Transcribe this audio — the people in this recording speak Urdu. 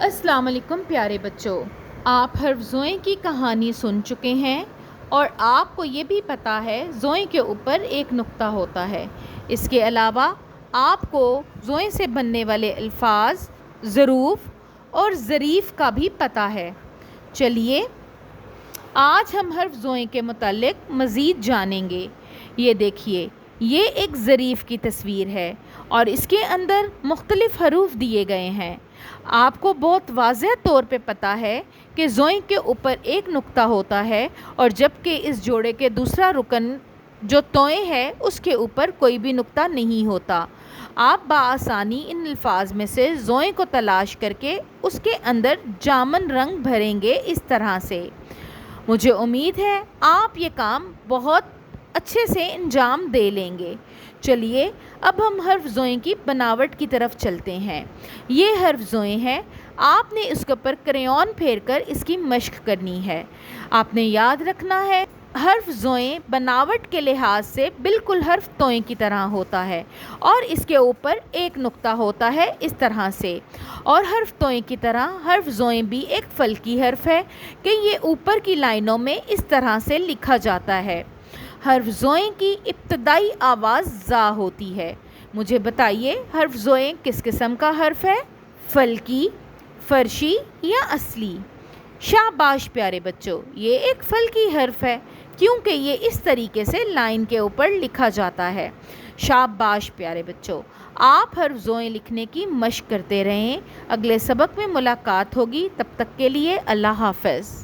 السلام علیکم پیارے بچوں، آپ حرف زوئیں کی کہانی سن چکے ہیں اور آپ کو یہ بھی پتہ ہے زوئیں کے اوپر ایک نقطہ ہوتا ہے۔ اس کے علاوہ آپ کو زوئیں سے بننے والے الفاظ ظروف اور ظریف کا بھی پتہ ہے۔ چلیے آج ہم حرف زوئیں کے متعلق مزید جانیں گے۔ یہ دیکھیے، یہ ایک ظریف کی تصویر ہے اور اس کے اندر مختلف حروف دیے گئے ہیں۔ آپ کو بہت واضح طور پہ پتہ ہے کہ زوئیں کے اوپر ایک نقطہ ہوتا ہے اور جبکہ اس جوڑے کے دوسرا رکن جو توئیں ہے اس کے اوپر کوئی بھی نقطہ نہیں ہوتا۔ آپ بآسانی ان الفاظ میں سے زوئیں کو تلاش کر کے اس کے اندر جامن رنگ بھریں گے اس طرح سے۔ مجھے امید ہے آپ یہ کام بہت اچھے سے انجام دے لیں گے۔ چلیے اب ہم حرف زوئیں کی بناوٹ کی طرف چلتے ہیں۔ یہ حرف زوئیں ہے، آپ نے اس کے اوپر کریون پھیر کر اس کی مشق کرنی ہے۔ آپ نے یاد رکھنا ہے حرف زوئیں بناوٹ کے لحاظ سے بالکل حرف توئیں کی طرح ہوتا ہے اور اس کے اوپر ایک نقطہ ہوتا ہے اس طرح سے، اور حرف توئیں کی طرح حرف زوئیں بھی ایک فلکی حرف ہے کہ یہ اوپر کی لائنوں میں اس طرح سے لکھا جاتا ہے۔ حرف زوئیں کی ابتدائی آواز زا ہوتی ہے۔ مجھے بتائیے حرف زوئیں کس قسم کا حرف ہے؟ فلکی، فرشی یا اصلی؟ شاباش پیارے بچوں، یہ ایک فلکی حرف ہے کیونکہ یہ اس طریقے سے لائن کے اوپر لکھا جاتا ہے۔ شاباش پیارے بچوں، آپ حرف زوئیں لکھنے کی مشق کرتے رہیں۔ اگلے سبق میں ملاقات ہوگی، تب تک کے لیے اللہ حافظ۔